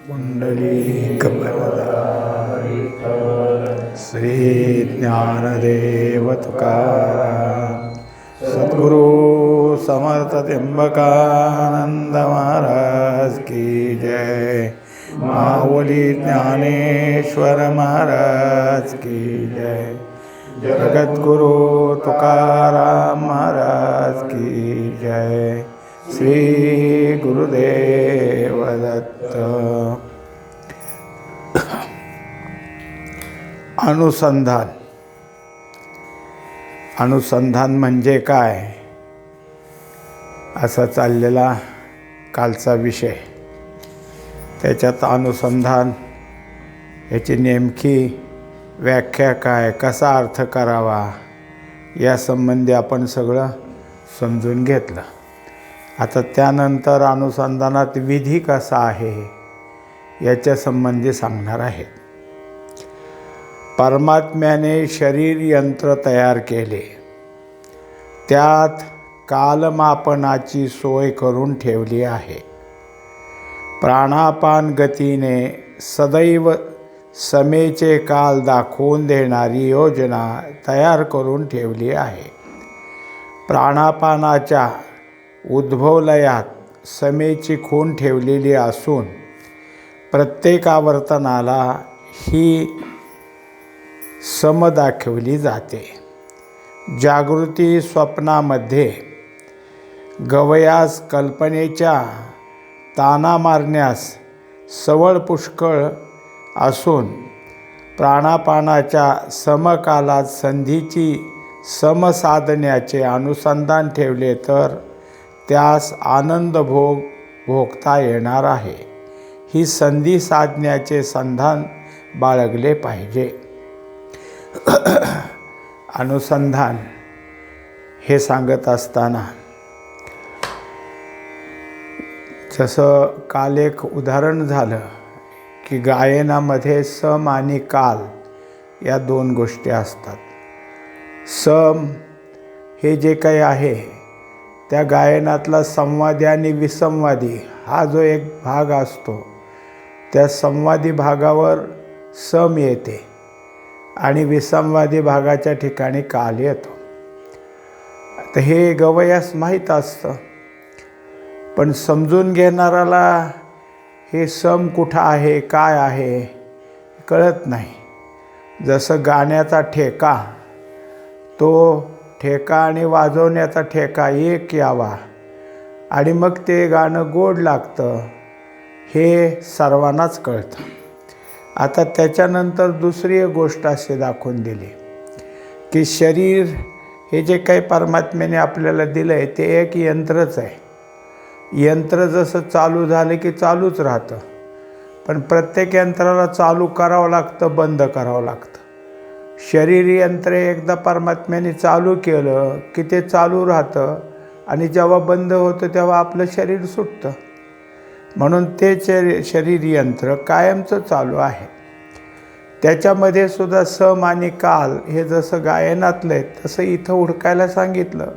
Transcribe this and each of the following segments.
पुंडलीकवरदारी श्री ज्ञानदेव तुकाराम सद्गुरु समर्थ त्र्यंबकानंद महाराज की जय। माऊली ज्ञानेश्वर महाराज की जय। जगद्गुरु तुकाराम महाराज की जय। श्री गुरुदेव दत्त। अनुसंधान। अनुसंधान म्हणजे काय असा चाललेला कालचा विषय। त्याच्यात अनुसंधान याची नेमकी व्याख्या काय, कसा अर्थ करावा या संबंधी आपण सगळं समजून घेतलं। आता त्यानंतर अनुसंधानात विधी कसा आहे याच्या संबंधी सांगणार आहेत। परमात्म्याने शरीर यंत्र तयार केले, त्यात कालमापनाची सोय करून ठेवली आहे। प्राणापान गतीने सदैव समेचे काल दाखवून देणारी योजना तयार करून ठेवली आहे। प्राणापानाच्या उद्भवलयात समेची खूण ठेवलेली असून प्रत्येक आवर्तनाला ही सम दाखवली जाते। जागृती स्वप्नामध्ये गवयास कल्पनेच्या ताना मारण्यास सवळ पुष्कळ असून प्राणापानाच्या समकालात संधीची सम साधण्याचे अनुसंधान ठेवले तर त्यास आनंद भोगता येणार आहे। ही संधी साधण्याचे संधान बाळगले पाहिजे। अनुसंधान हे सांगत असताना जसं काल एक उदाहरण झालं की गायनामध्ये सम आणि काल या दोन गोष्टी असतात। सम हे जे काही आहे त्या गायनातला संवादी आणि विसंवादी हा जो एक भाग असतो त्या संवादी भागावर सम येते आणि विसंवादी भागाच्या ठिकाणी काल येतो। तर हे गवयास माहीत असतं, पण समजून घेणाराला हे सम कुठं आहे काय आहे कळत नाही। जसं गाण्याचा ठेका, तो ठेका आणि वाजवण्याचा ठेका एक यावा आणि मग ते गाणं गोड लागतं हे सर्वांनाच कळतं। आता त्याच्यानंतर दुसरी एक गोष्ट अशी दाखवून दिली की शरीर हे जे काही परमात्म्याने आपल्याला दिलं आहे ते एक यंत्रच आहे। यंत्र जसं चालू झालं की चालूच राहतं, पण प्रत्येक यंत्राला चालू करावं लागतं, बंद करावं लागतं। शरीर यंत्र एकदा परमात्म्याने चालू केलं की ते चालू राहतं आणि जेव्हा बंद होतं तेव्हा आपलं शरीर सुटतं। म्हणून ते शरीर यंत्र कायमचं चालू आहे। त्याच्यामध्ये सुद्धा सम आणि काल हे जसं गायनातलं आहे तसं इथं हुडकायला सांगितलं।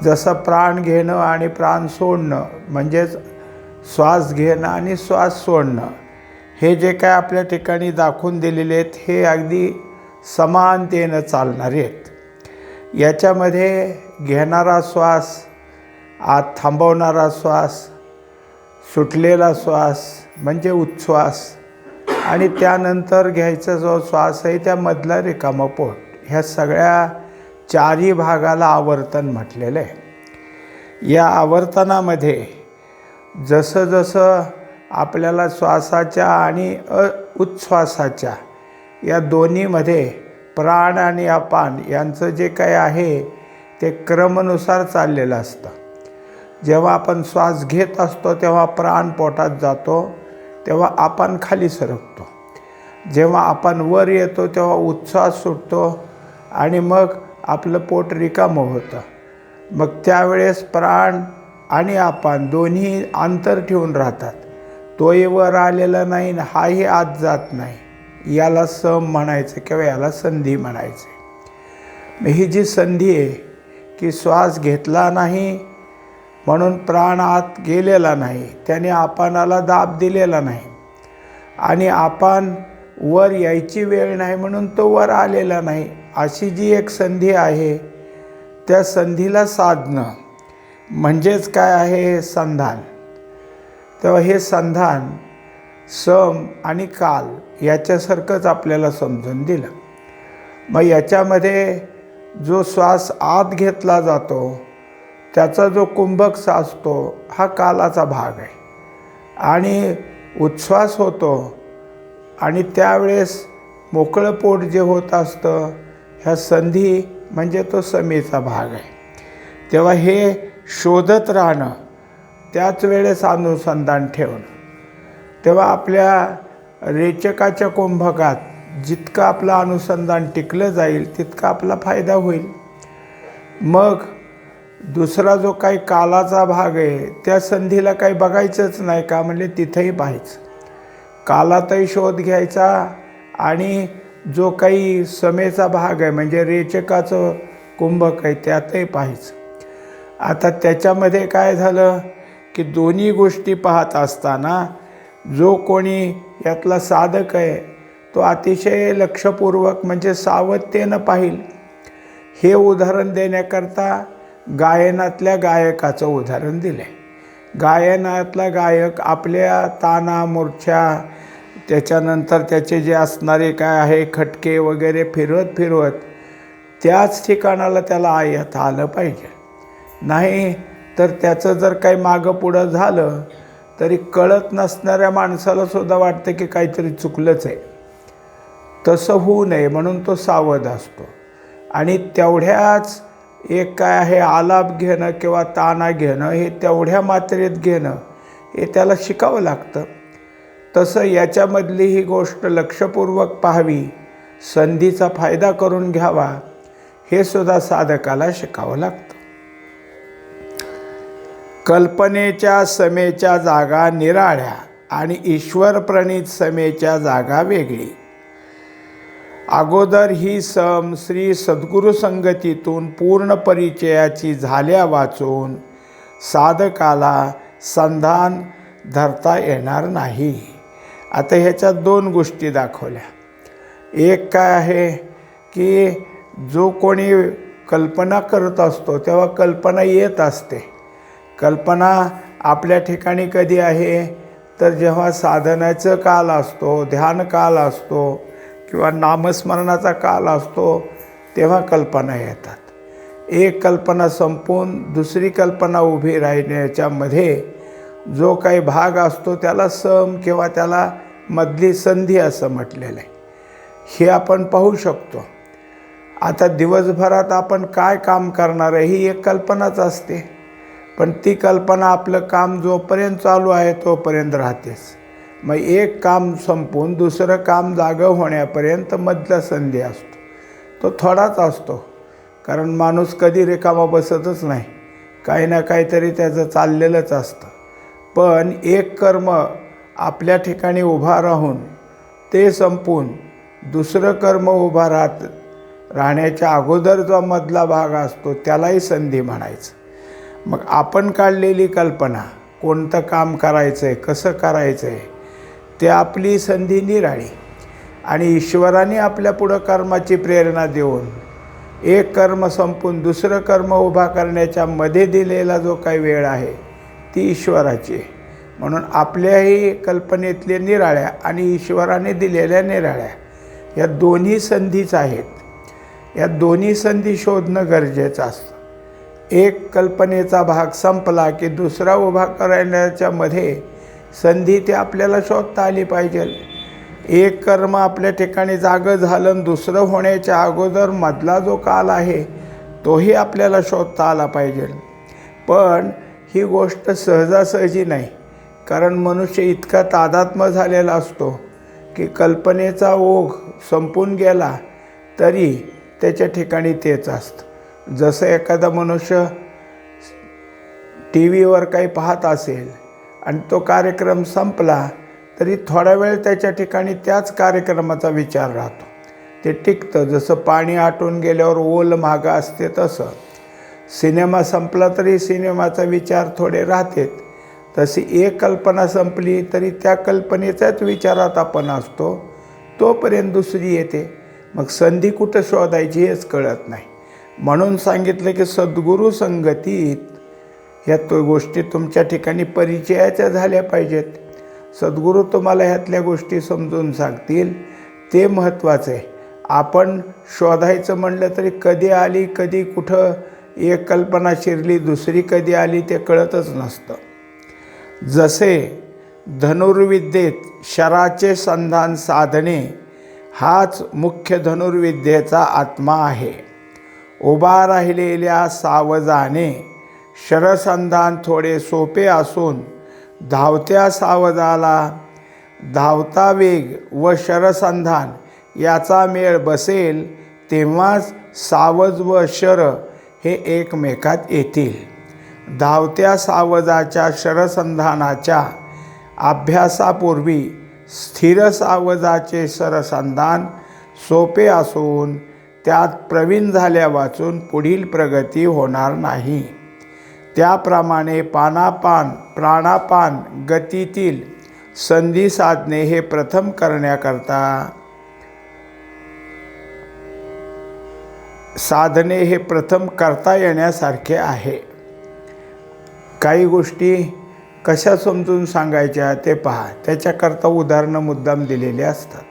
जसं प्राण घेणं आणि प्राण सोडणं म्हणजेच श्वास घेणं आणि श्वास सोडणं हे जे काय आपल्या ठिकाणी दाखवून दिलेले आहेत हे अगदी समानतेनं चालणारे आहेत। याच्यामध्ये घेणारा श्वास, आत थांबवणारा श्वास, सुटलेला श्वास म्हणजे उच्छ्वास आणि त्यानंतर घ्यायचा जो श्वास आहे त्यामधला रिकामं पोट, ह्या सगळ्या चारही भागाला आवर्तन म्हटलेलं आहे। या आवर्तनामध्ये जसं जसं आपल्याला श्वासाच्या आणि उच्छ्वासाच्या या दोन्हीमध्ये प्राण आणि अपान यांचं जे काही आहे ते क्रमानुसार चाललेलं असतं। जेव्हा आपण श्वास घेत असतो तेव्हा प्राण पोटात जातो, तेव्हा अपान खाली सरकतो। जेव्हा आपण वर येतो तेव्हा उच्छ्वास सुटतो आणि मग आपलं पोट रिकामं होतं। मग त्यावेळेस प्राण आणि अपान दोन्ही अंतर ठेवून राहतात। तोही वर आलेला नाही आणि हाही आत जात नाही। याला सम म्हणायचं किंवा याला संधी म्हणायचं। ही जी संधी आहे की श्वास घेतला नाही म्हणून प्राण आत गेलेला नाही, त्याने आपणाला दाब दिलेला नाही आणि आपण वर यायची वेळ नाही म्हणून तो वर आलेला नाही. अशी जी एक संधी आहे त्या संधीला साधणं म्हणजेच काय आहे, हे संधान. तेव्हा हे संधान सम आणि काल याच्यासारखंच आपल्याला समजून दिलं. मग याच्यामध्ये जो श्वास आत घेतला जातो त्याचा जो कुंभक साचतो हा कालाचा भाग आहे आणि उच्छ्वास होतो आणि त्यावेळेस मोकळं पोट जे होत असतं ह्या संधी म्हणजे तो समेचा भाग आहे. तेव्हा हे शोधत राहणं, त्याच वेळेस अनुसंधान ठेवणं. तेव्हा आपल्या रेचकाच्या कुंभकात जितकं आपलं अनुसंधान टिकलं जाईल तितका आपला फायदा होईल. मग दुसरा जो काही कालाचा भाग आहे त्या संधीला काही बघायचंच नाही का, म्हणजे तिथंही पाहायचं, कालातही शोध घ्यायचा आणि जो काही समेचा भाग आहे म्हणजे रेचकाचं कुंभक आहे त्यातही पाहायचं. आता त्याच्यामध्ये काय झालं की दोन्ही गोष्टी पाहत असताना जो कोणी यातला साधक आहे तो अतिशय लक्षपूर्वक म्हणजे सावधतेनं पाहिल. हे उदाहरण देण्याकरता गायनातल्या गायकाचं उदाहरण दिलं आहे. गायनातला गायक आपल्या ताना मूर्छा त्याच्यानंतर त्याचे जे असणारे काय आहे खटके वगैरे फिरवत त्याच ठिकाणाला त्याला येता आलं पाहिजे. नाही तर त्याचं जर काही मागं पुढं झालं तरी कळत नसणाऱ्या माणसाला सुद्धा वाटतं की काहीतरी चुकलंच आहे. तसं होऊ नये म्हणून तो सावध असतो आणि तेवढ्याच एक काय आहे आलाप घेणं किंवा ताना घेणं हे तेवढ्या मात्रेत घेणं हे त्याला शिकावं लागतं. तसं याच्यामधली ही गोष्ट लक्षपूर्वक पाहावी, संधीचा फायदा करून घ्यावा, हे सुद्धा साधकाला शिकावं लागतं. कल्पनेच्या समेच्या जागा निराळ्या आणि ईश्वर प्रणित समेच्या जागा वेगळी. अगोदर ही सम श्री सद्गुरु संगतीतून पूर्ण परिचयाची झाल्या वाचून साधकाला संधान धरता येणार नाही. आता ह्याच्यात दोन गोष्टी दाखवल्या. एक काय आहे की जो कोणी कल्पना करत असतो तेव्हा कल्पना येत असते. कल्पना आपल्या ठिकाणी कधी आहे तर जेव्हा साधनाचं काल असतो, ध्यान काल असतो किंवा नामस्मरणाचा काल असतो तेव्हा कल्पना येतात. एक कल्पना संपून दुसरी कल्पना उभी राहण्याच्यामध्ये जो काही भाग असतो त्याला सम किंवा त्याला मधली संधी असं म्हटलेलं आहे. हे आपण पाहू शकतो. आता दिवसभरात आपण काय काम करणार आहे ही एक कल्पनाच असते, पण ती कल्पना आपलं काम जोपर्यंत चालू आहे तोपर्यंत राहतेच. मग एक काम संपून दुसरं काम जागं होण्यापर्यंत मधला संधी असतो तो थोडाच असतो, कारण माणूस कधी रिकामा बसतच नाही, काही ना काहीतरी त्याचं चाललेलंच असतं. पण एक कर्म आपल्या ठिकाणी उभा राहून ते संपून दुसरं कर्म उभा राहण्याच्या अगोदर जो मधला भाग असतो त्यालाही संधी म्हणायचं. मग आपण काढलेली कल्पना, कोणतं काम करायचं आहे, कसं करायचं आहे, ते आपली संधी निराळी आणि ईश्वराने आपल्या पुढं कर्माची प्रेरणा देऊन एक कर्म संपून दुसरं कर्म उभा करण्याच्या मध्ये दिलेला जो काही वेळ आहे ती ईश्वराची आहे. म्हणून आपल्याही कल्पनेतल्या निराळ्या आणि ईश्वराने दिलेल्या निराळ्या या दोन्ही संधीच आहेत. या दोन्ही संधी शोधणं गरजेचं असतं. एक कल्पनेचा भाग संपला की दुसरा उभा करण्याच्या मध्ये संधी ती आपल्याला शोधता आली पाहिजे. एक कर्म आपल्या ठिकाणी जागं झालं आणि दुसरं होण्याच्या अगोदर मधला जो काल आहे तोही आपल्याला शोधता आला पाहिजे. पण ही गोष्ट सहजासहजी नाही, कारण मनुष्य इतका तादात्म्य झालेला असतो की कल्पनेचा ओघ संपून गेला तरी त्याच्या ठिकाणी तेच असतं. जसं एखादा मनुष्य टी व्हीवर काही पाहत असेल आणि तो कार्यक्रम संपला तरी थोडा वेळ त्याच्या ठिकाणी त्याच कार्यक्रमाचा विचार राहतो, ते टिकतं. जसं पाणी आटून गेल्यावर ओल मागं असते तसं सिनेमा संपला तरी सिनेमाचा विचार थोडे राहतेत, तशी एक कल्पना संपली तरी त्या कल्पनेच्याच विचारात आपण असतो, तोपर्यंत दुसरी येते. मग संधी कुठं शोधायची हेच कळत नाही. म्हणून सांगितलं की सद्गुरू संगतीत या गोष्टी तुमच्या ठिकाणी परिचयाच्या झाल्या पाहिजेत. सद्गुरू तुम्हाला ह्यातल्या गोष्टी समजून सांगतील, ते महत्त्वाचं आहे. आपण शोधायचं म्हणलं तरी कधी आली, कधी कुठं एक कल्पना शिरली, दुसरी कधी आली ते कळतच नसतं. जसे धनुर्विद्येत शराचे संधान साधणे हाच मुख्य धनुर्विद्येचा आत्मा आहे. उभा राहिलेल्या सावजाने शरसंधान थोडे सोपे असून धावत्या सावजाला धावता वेग व शरसंधान याचा मेळ बसेल तेव्हाच सावज व शर हे एकमेकात येतील. धावत्या सावजाच्या शरसंधानाच्या अभ्यासापूर्वी स्थिर सावजाचे शरसंधान सोपे असून त्यात प्रवीण झाल्या वाचून पुढील प्रगती होणार नाही. त्याप्रमाणे प्राणापान गतीतील संधी साधणे हे प्रथम करता येण्यासारखे आहे. काही गोष्टी कशा समजून सांगायच्या ते पहा. त्याच्याकरता उदाहरणं मुद्दाम दिलेली असतात.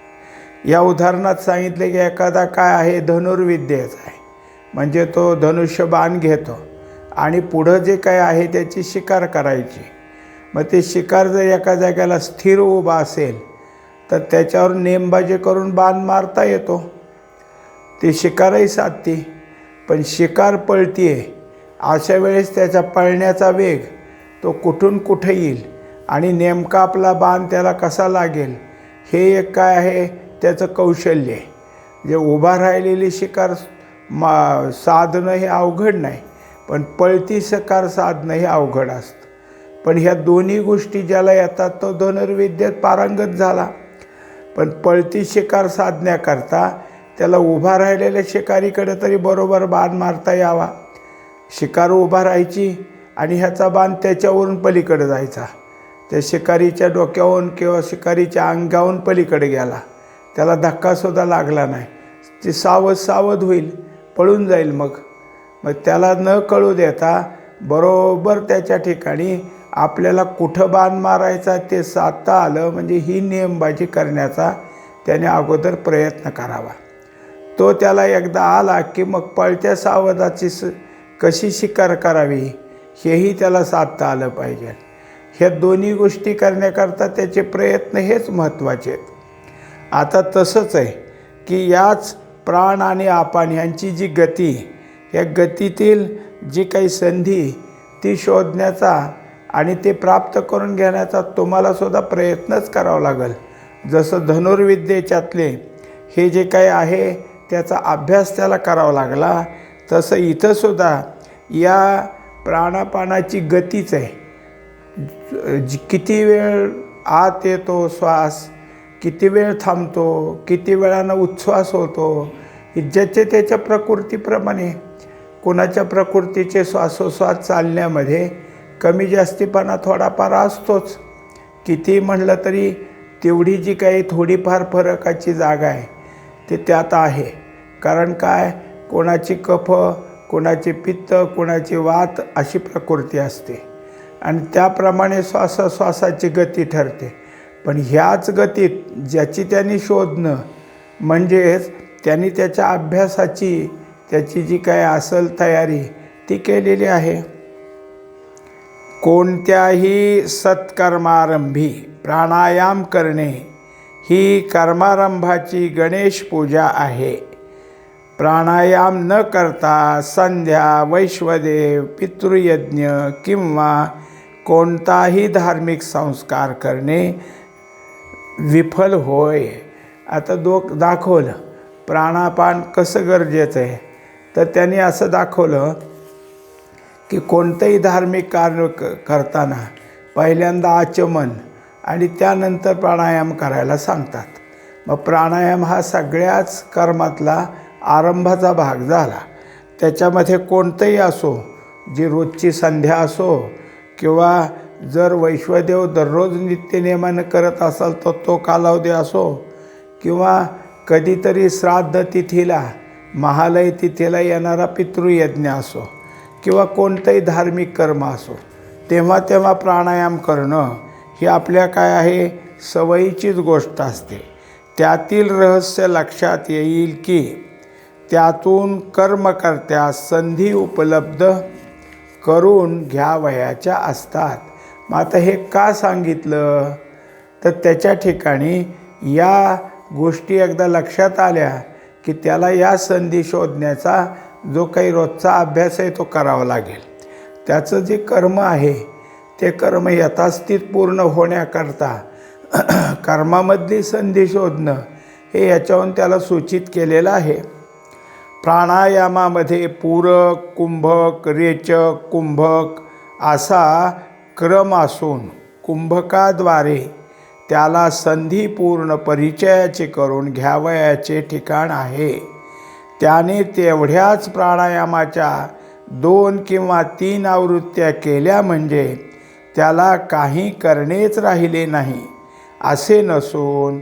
या उदाहरणात सांगितले की एखादा काय आहे, धनुर्विद्येचा आहे, म्हणजे तो धनुष्यबाण घेतो आणि पुढं जे काय आहे त्याची शिकार करायची. मग ते शिकार जर एका जागेला स्थिर उभा असेल तर त्याच्यावर नेमबाजी करून बाण मारता येतो, ती शिकारही साधते. पण शिकार पळतीये, अशा वेळेस त्याचा पळण्याचा वेग तो कुठून कुठे येईल आणि नेमका आपला बाण त्याला कसा लागेल हे एक काय आहे त्याचं कौशल्य आहे. जे उभा राहिलेली शिकार साधणं हे अवघड नाही, पण पळती शिकार साधणं हे अवघड असतं. पण ह्या दोन्ही गोष्टी ज्याला येतात तो धनुर्विद्येत पारंगत झाला. पण पळती शिकार साधण्याकरता त्याला उभा राहिलेल्या शिकारीकडे तरी बरोबर बाण मारता यावा. शिकार उभा राहायची आणि ह्याचा बाण त्याच्यावरून पलीकडे जायचा, त्या शिकारीच्या डोक्यावरून किंवा शिकारीच्या अंगावरून पलीकडे गेला, त्याला धक्कासुद्धा लागला नाही, ते सावध होईल, पळून जाईल. मग त्याला न कळू देता बरोबर त्याच्या ठिकाणी आपल्याला कुठं बाण मारायचा ते साधता आलं, म्हणजे ही नेमबाजी करण्याचा त्याने अगोदर प्रयत्न करावा. तो त्याला एकदा आला की मग पळत्या सावजाची कशी शिकार करावी हेही त्याला साधता आलं पाहिजे. ह्या दोन्ही गोष्टी करण्याकरता त्याचे प्रयत्न हेच महत्त्वाचे आहेत. आता तसंच आहे की याच प्राण आणि आपण यांची जी गती, या गतीतील जी काही संधी ती शोधण्याचा आणि ते प्राप्त करून घेण्याचा तुम्हालासुद्धा प्रयत्नच करावा लागेल. जसं धनुर्विद्येच्यातले हे जे काही आहे त्याचा अभ्यास त्याला करावा लागला, तसं इथंसुद्धा या प्राणापानाची गतीच आहे. किती वेळ आत येतो श्वास, किती वेळ थांबतो, किती वेळानं उच्छ्वास होतो, ज्याचे त्याच्या प्रकृतीप्रमाणे. कोणाच्या प्रकृतीचे श्वासोश्वास चालण्यामध्ये कमी जास्तीपणा थोडाफार असतोच. किती म्हणलं तरी तेवढी जी काही थोडीफार फरकाची जागा आहे ते त्यात आहे. कारण काय, कोणाची कफ, कोणाची पित्त, कोणाची वात अशी प्रकृती असते आणि त्याप्रमाणे श्वासाची गती ठरते. पण ह्याच गतीत ज्याची त्यांनी शोधणं, म्हणजेच त्यांनी त्याच्या अभ्यासाची त्याची जी काय असल तयारी ती केलेली आहे. कोणत्याही सत्कर्मारंभी प्राणायाम करणे ही कर्मारंभाची गणेश पूजा आहे. प्राणायाम न करता संध्या, वैश्वदेव, पितृयज्ञ किंवा कोणताही धार्मिक संस्कार करणे विफल होय. आता दाखवलं प्राणापान कसं गरजेचं आहे, तर त्यांनी असं दाखवलं की कोणतंही धार्मिक कार्य करताना पहिल्यांदा आचमन आणि त्यानंतर प्राणायाम करायला सांगतात. मग प्राणायाम हा सगळ्याच कर्मातला आरंभाचा भाग झाला. त्याच्यामध्ये कोणतंही असो, जी रोजची संध्या असो किंवा जर वैश्वदेव दररोज नित्यनेमानं करत असाल तर तो कालावधी असो किंवा कधीतरी श्राद्ध तिथीला महालय तिथीला येणारा पितृयज्ञ असो किंवा कोणतंही धार्मिक कर्म असो, तेव्हा तेव्हा प्राणायाम करणं ही आपल्या काय आहे, सवयीचीच गोष्ट असते. त्यातील रहस्य लक्षात येईल की त्यातून कर्मकर्त्यास संधी उपलब्ध करून घ्यावयाच्या असतात. मग आता हे का सांगितलं, तर त्याच्या ठिकाणी या गोष्टी एकदा लक्षात आल्या की त्याला या संधी शोधण्याचा जो काही रोजचा अभ्यास आहे तो करावा लागेल. त्याचं जे कर्म आहे ते कर्म यथास्थित पूर्ण होण्याकरता कर्मामधली संधी शोधणं हे याच्याहून त्याला सूचित केलेलं आहे. प्राणायामामध्ये पूरक, कुंभक, रेचक, कुंभक असा क्रम असून कुंभकाद्वारे त्याला संधीपूर्ण परिचयाचे करून घ्यावयाचे ठिकाण आहे. त्याने तेवढ्याच प्राणायामाच्या 2 किंवा 3 आवृत्त्या केल्या म्हणजे त्याला काही करणेच राहिले नाही असे नसून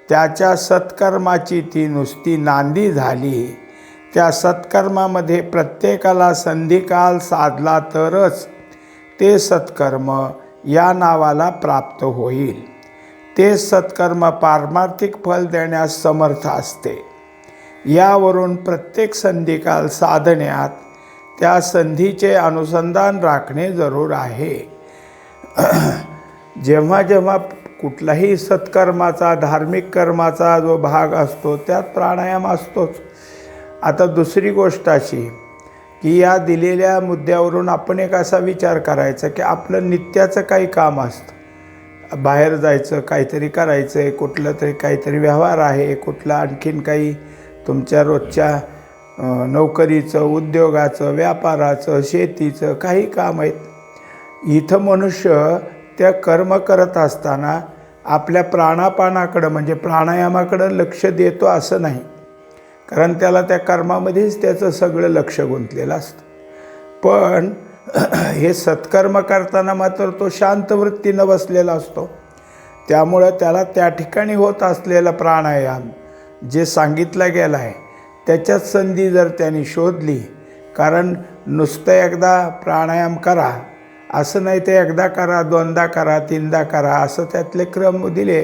त्याच्या सत्कर्माची ती नुसती नांदी झाली. त्या सत्कर्मामध्ये प्रत्येकाला संधिकाल साधला तरच ते सत्कर्म या नावाला प्राप्त होईल. ते सत्कर्म पारमार्थिक फल देण्यास समर्थ असते. यावरून प्रत्येक संधिकाल साधण्यात त्या संधीचे अनुसंधान राखणे जरूर आहे. जेव्हा जेव्हा कुठलाही सत्कर्माचा, धार्मिक कर्माचा जो भाग असतो त्यात प्राणायाम असतोच. आता दुसरी गोष्ट अशी की या दिलेल्या मुद्द्यावरून आपण एक असा विचार करायचा की आपलं नित्याचं काही काम असतं, बाहेर जायचं, काहीतरी करायचं आहे, कुठलं तरी काहीतरी व्यवहार आहे, कुठलं आणखीन काही तुमच्या रोजच्या नोकरीचं, उद्योगाचं, व्यापाराचं, शेतीचं काही काम आहेत. इथं मनुष्य त्या कर्म करत असताना आपल्या प्राणापानाकडं म्हणजे प्राणायामाकडं लक्ष देतो असं नाही, कारण त्याला त्या कर्मामध्येच त्याचं सगळं लक्ष गुंतलेलं असतं. पण हे सत्कर्म करताना मात्र तो शांत वृत्तीनं बसलेला असतो. त्यामुळं त्याला त्या ठिकाणी होत असलेला प्राणायाम जे सांगितलं गेलं आहे त्याच्यात संधी जर त्यांनी शोधली, कारण नुसतं एकदा प्राणायाम करा असं नाही, ते एकदा करा, 2दा करा, 3दा करा असं त्यातले क्रम दिले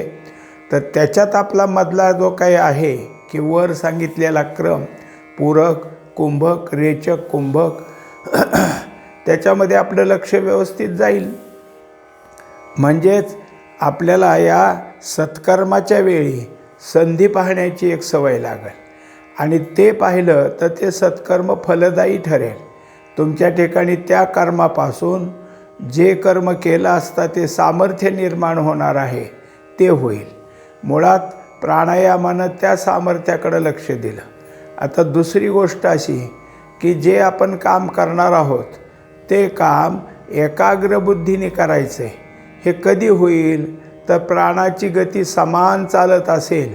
तर त्याच्यात आपला मधला जो काही आहे की वर सांगितलेला क्रम पूरक, कुंभक, रेचक, कुंभक त्याच्यामध्ये आपलं लक्ष व्यवस्थित जाईल. म्हणजेच आपल्याला या सत्कर्माच्या वेळी संधी पाहण्याची एक सवय लागेल आणि ते पाहिलं तर ते सत्कर्म फलदायी ठरेल. तुमच्या ठिकाणी त्या कर्मापासून जे कर्म केलं असता ते सामर्थ्य निर्माण होणार आहे ते होईल. मुळात प्राणायामानं त्या सामर्थ्याकडे लक्ष दिलं. आता दुसरी गोष्ट अशी की जे आपण काम करणार आहोत ते काम एकाग्र बुद्धीने करायचं आहे. हे कधी होईल तर प्राणाची गती समान चालत असेल,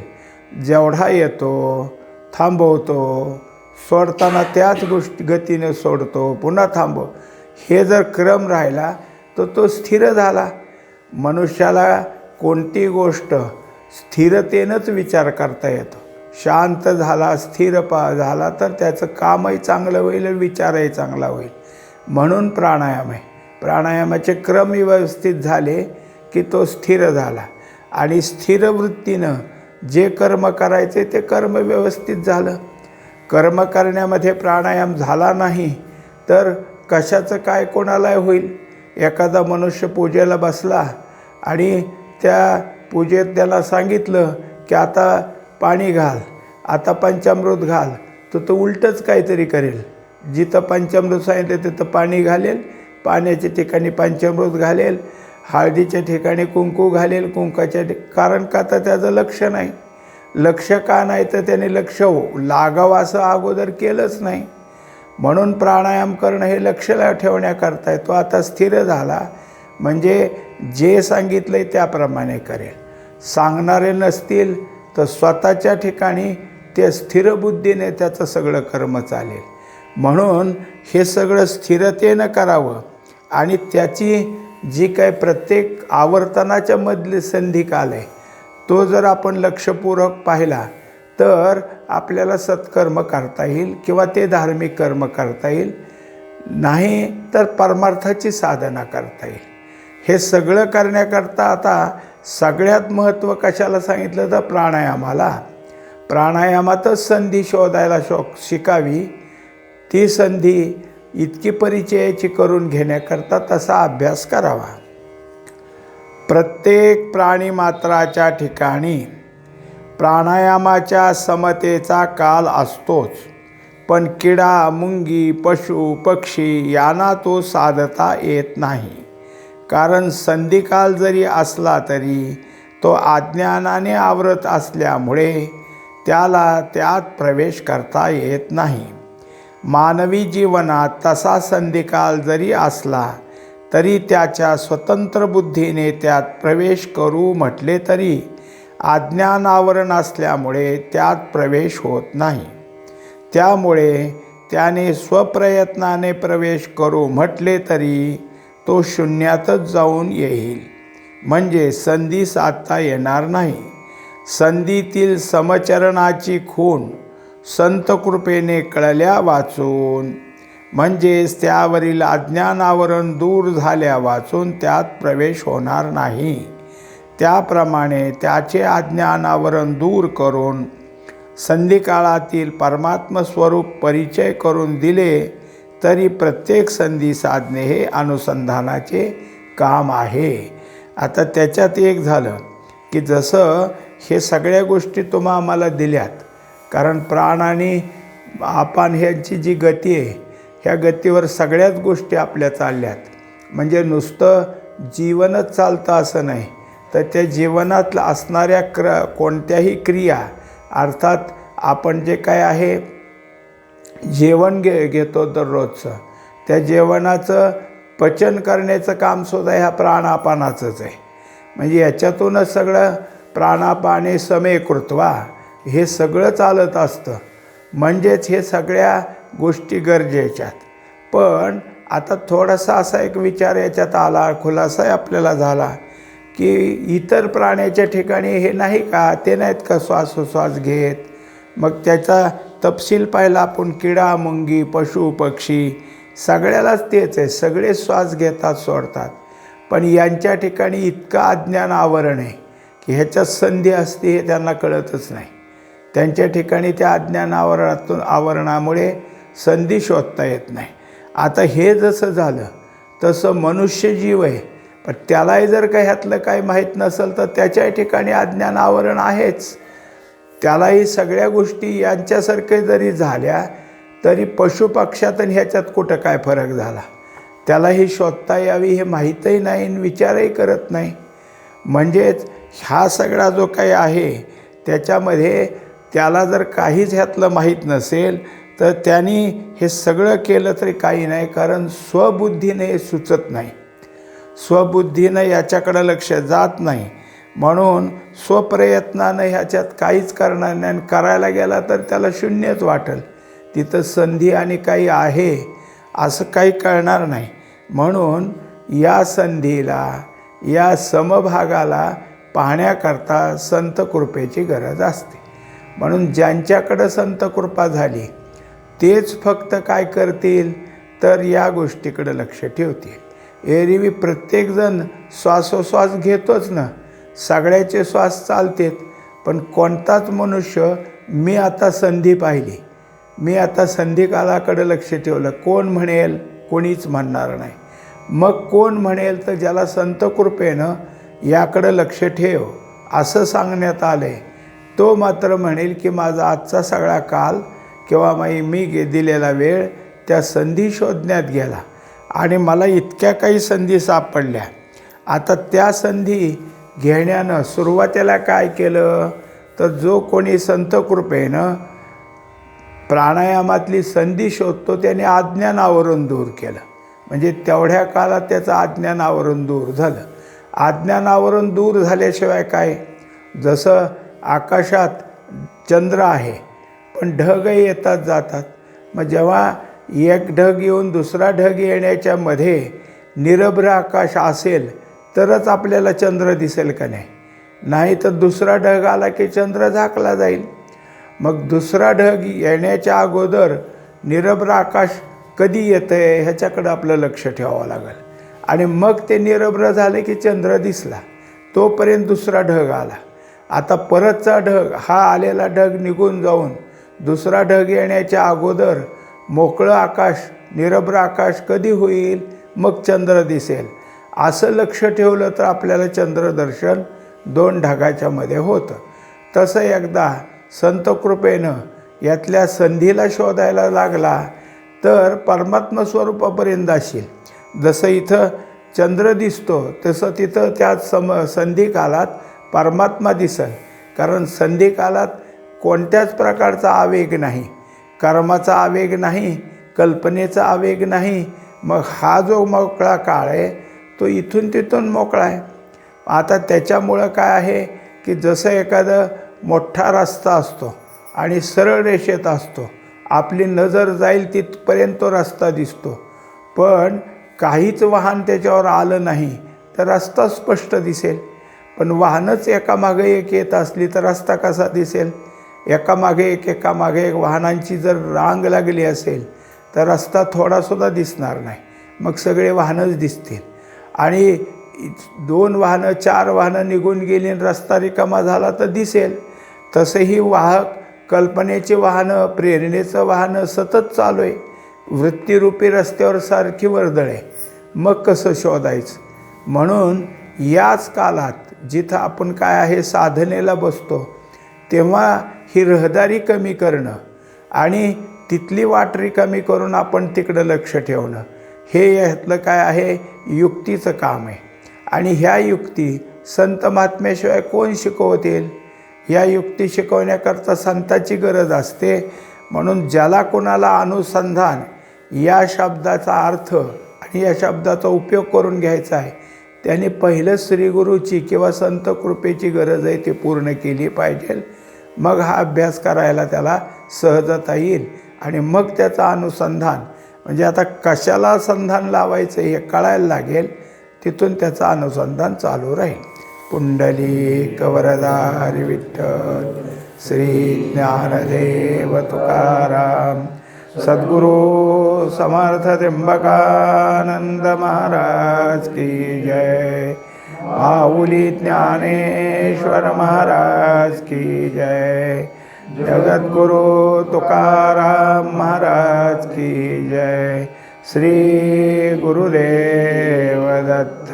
जेवढा येतो थांबवतो, सोडताना त्याच गतीने सोडतो, पुन्हा थांबव, हे जर क्रम राहिला तर तो स्थिर झाला. मनुष्याला कोणती गोष्ट स्थिरतेनंच विचार करता येतो. शांत झाला, स्थिर झाला तर त्याचं कामही चांगलं होईल, विचारही चांगला होईल. म्हणून प्राणायाम आहे. प्राणायामाचे क्रम व्यवस्थित झाले की तो स्थिर झाला आणि स्थिर वृत्तीनं जे कर्म करायचे ते कर्म व्यवस्थित झालं. कर्म करण्यामध्ये प्राणायाम झाला नाही तर कशाचं काय कोणाला होईल. एखादा मनुष्य पूजेला बसला आणि त्या पूजेत त्याला सांगितलं की आता पाणी घाल, आता पंचामृत घाल, तर तो उलटंच काहीतरी करेल. जिथं पंचामृत सांगितलं तिथं पाणी घालेल, पाण्याच्या ठिकाणी पंचामृत घालेल, हळदीच्या ठिकाणी कुंकू घालेल, कुंकाच्या कारण का तर त्याचं लक्ष नाही. लक्ष का नाही तर त्याने लक्ष लागावं असं अगोदर केलंच नाही. म्हणून प्राणायाम करणं हे लक्ष ठेवण्याकरता आहे. तो आता स्थिर झाला म्हणजे जे सांगितलं आहे त्याप्रमाणे करेल. सांगणारे नसतील तर स्वतःच्या ठिकाणी ते स्थिर बुद्धीने त्याचं सगळं कर्म चालेल. म्हणून हे सगळं स्थिरतेनं करावं आणि त्याची जी काही प्रत्येक आवर्तनाच्या मधली संधिकाल आहे तो जर आपण लक्षपूर्वक पाहिला तर आपल्याला सत्कर्म करता येईल किंवा ते धार्मिक कर्म करता येईल, नाही तर परमार्थाची साधना करता येईल. हे सगळं करण्याकरता आता सगळ्यात महत्त्व कशाला सांगितलं तर प्राणायामाला. प्राणायामातच संधी शोधायला शिकावी. ती संधी इतकी परिचयाची करून घेण्याकरता तसा अभ्यास करावा. प्रत्येक प्राणीमात्राच्या ठिकाणी प्राणायामाच्या समतेचा काल असतोच, पण किडा, मुंगी, पशु, पक्षी यांना तो साधता येत नाही. कारण संधिकाल जरी असला तरी तो अज्ञानाने आवरत असल्यामुळे त्याला त्यात प्रवेश करता येत नाही. मानवी जीवनात तसा संधिकाल जरी असला तरी त्याच्या स्वतंत्र बुद्धीने त्यात प्रवेश करू म्हटले तरी अज्ञान आवरण असल्यामुळे त्यात प्रवेश होत नाही. त्यामुळे त्याने स्वप्रयत्नाने प्रवेश करू म्हटले तरी तो शून्यातच जाऊन येईल, म्हणजे संधी साधता येणार नाही. संधीतील समचरणाची खूण संत कृपेने कळल्या वाचून, म्हणजेच त्यावरील अज्ञानावरण दूर झाल्या वाचून त्यात प्रवेश होणार नाही. त्याप्रमाणे त्याचे अज्ञानावरण दूर करून संधिकाळातील परमात्म स्वरूप परिचय करून दिले तरी प्रत्येक संधी साधणे हे अनुसंधानाचे काम आहे. आता त्याच्यात एक झालं की जसं हे सगळ्या गोष्टी तुम्हा आम्हाला दिल्यात, कारण प्राण आणि आपण ह्यांची जी गती आहे ह्या गतीवर सगळ्याच गोष्टी आपल्या चालल्यात. म्हणजे नुसतं जीवनच चालतं असं नाही, तर त्या जीवनात असणाऱ्या कोणत्याही क्रिया, अर्थात आपण जे काय आहे जेवण घेतो दररोजचं, त्या जेवणाचं पचन करण्याचं कामसुद्धा ह्या प्राणापानाचंच आहे. म्हणजे याच्यातूनच सगळं प्राणापाने समे कृत्वा हे सगळं चालत असतं. म्हणजेच हे सगळ्या गोष्टी गरजेच्यात. पण आता थोडासा असा एक विचार याच्यात आला, खुलासा आपल्याला झाला की इतर प्राण्याच्या ठिकाणी हे नाही का, ते नाहीत का श्वासोश्वास घेत. मग त्याचा तपशील पाहिला आपण, किडा, मुंगी, पशु, पक्षी सगळ्यालाच तेच आहे, सगळे श्वास घेतात सोडतात. पण यांच्या ठिकाणी इतकं अज्ञान आवरण आहे की ह्याच्यात संधी असते हे त्यांना कळतच नाही. त्यांच्या ठिकाणी त्या अज्ञान आवरणामुळे संधी शोधता येत नाही. आता हे जसं झालं तसं मनुष्य जीव आहे, पण त्यालाही जर का ह्यातलं काही माहीत नसेल तर त्याच्या ठिकाणी अज्ञान आवरण आहेच. त्यालाही सगळ्या गोष्टी यांच्यासारखे जरी झाल्या तरी पशुपक्षात आणि ह्याच्यात कुठं काय फरक झाला, त्यालाही शोधता यावी हे माहीतही नाही आणि विचारही करत नाही. म्हणजेच हा सगळा जो काही आहे त्याच्यामध्ये त्याला जर काहीच ह्यातलं माहीत नसेल तर त्यांनी हे सगळं केलं तरी काही नाही, कारण स्वबुद्धीने हे सुचत नाही, स्वबुद्धीनं याच्याकडं लक्ष जात नाही. म्हणून स्वप्रयत्नानं ह्याच्यात काहीच करणार नाही आणि करायला गेला तर त्याला शून्यच वाटेल. तिथं संधी आणि काही आहे असं काही कळणार नाही. म्हणून या संधीला, या समभागाला पाहण्याकरता संत कृपेची गरज असते. म्हणून ज्यांच्याकडं संत कृपा झाली तेच फक्त काय करतील तर या गोष्टीकडं लक्ष ठेवतील. एरवी प्रत्येकजण श्वासोश्वास घेतोच ना, सगळ्याचे श्वास चालतेत, पण कोणताच मनुष्य मी आता संधी पाहिली, मी आता संधिकालाकडं लक्ष ठेवलं, कोण म्हणेल, कोणीच म्हणणार नाही. मग कोण म्हणेल तर ज्याला संत कृपेनं याकडं लक्ष ठेव असं सांगण्यात आलं आहे, तो मात्र म्हणेल की माझा आजचा सगळा काल किंवा मी दिलेला वेळ त्या संधी शोधण्यात गेला आणि मला इतक्या काही संधी सापडल्या. आता त्या संधी घेण्यानं सुरुवातीला काय केलं तर जो कोणी संत कृपेनं प्राणायामातली संधी शोधतो त्याने अज्ञानावरून दूर केलं. म्हणजे तेवढ्या काळात त्याचं अज्ञानावरून दूर झालं. अज्ञानावरून दूर झाल्याशिवाय काय, जसं आकाशात चंद्र आहे पण ढगही येतात जातात, मग जेव्हा एक ढग येऊन दुसरा ढग येण्याच्या मध्ये निरभ्र आकाश असेल तरच आपल्याला चंद्र दिसेल का नाही? नाही तर दुसरा ढग आला की चंद्र झाकला जाईल. मग दुसरा ढग येण्याच्या अगोदर निरभ्र आकाश कधी येतं आहे ह्याच्याकडं आपलं लक्ष ठेवावं लागेल. आणि मग ते निरभ्र झाले की चंद्र दिसला, तोपर्यंत दुसरा ढग आला. आता परतचा ढग, हा आलेला ढग निघून जाऊन दुसरा ढग येण्याच्या अगोदर मोकळं आकाश, निरभ्र आकाश कधी होईल? मग चंद्र दिसेल. असं लक्ष ठेवलं तर आपल्याला चंद्रदर्शन 2 ढगाच्या मध्ये होतं. तसं एकदा संत कृपेनं यातल्या संधीला शोधायला लागला तर परमात्मा स्वरूपापर्यंत जाशील. जसं इथं चंद्र दिसतो तसं तिथं त्या संधिकालात परमात्मा दिसेल. कारण संधिकालात कोणत्याच प्रकारचा आवेग नाही, कर्माचा आवेग नाही, कल्पनेचा आवेग नाही. मग हा जो मोकळा काळ आहे तो इथून तिथून मोकळा आहे. आता त्याच्यामुळं काय आहे की जसं एखादं मोठा रस्ता असतो आणि सरळ रेषेत असतो, आपली नजर जाईल तिथपर्यंत तो रस्ता दिसतो. पण काहीच वाहन त्याच्यावर आलं नाही तर रस्ता स्पष्ट दिसेल. पण वाहनच एकामागे एक येत असली तर रस्ता कसा दिसेल? एकामागे एक वाहनांची जर रांग लागली असेल तर रस्ता थोडासुद्धा दिसणार नाही. मग सगळे वाहनच दिसतील. आणि 2 वाहनं 4 वाहनं निघून गेली आणि रस्ता रिकामा झाला तर दिसेल. तसंही वाहक कल्पनेचे वाहनं, प्रेरणेचं वाहनं सतत चालू आहे. वृत्तीरूपी रस्त्यावर सारखी वर्दळ आहे. मग कसं शोधायचं? म्हणून याच कालात जिथं आपण काय आहे साधनेला बसतो तेव्हा ही रहदारी कमी करणं आणि तिथली वाट रिकामी करून आपण तिकडं लक्ष ठेवणं, हे यातलं काय आहे युक्तीचं काम आहे. आणि ह्या युक्ती संत महात्म्याशिवाय कोण शिकवतील? या युक्ती शिकवण्याकरता संताची गरज असते. म्हणून ज्याला कोणाला अनुसंधान या शब्दाचा अर्थ आणि या शब्दाचा उपयोग करून घ्यायचा आहे त्याने पहिलं श्रीगुरूची किंवा संत कृपेची गरज आहे ती पूर्ण केली पाहिजे. मग हा अभ्यास करायला त्याला सहजता येईल आणि मग त्याचा अनुसंधान म्हणजे आता कशाला संधान लावायचं हे कळायला लागेल. तिथून त्याचं अनुसंधान चालू राहील. पुंडलिक वरदारी विठ्ठल श्री ज्ञानदेव तुकाराम सद्गुरु समर्थ त्र्यंबकानंद महाराज की जय. माऊली ज्ञानेश्वर महाराज की जय. जगद्गुरु तुकाराम महाराज की जय. श्री गुरुदेव दत्त.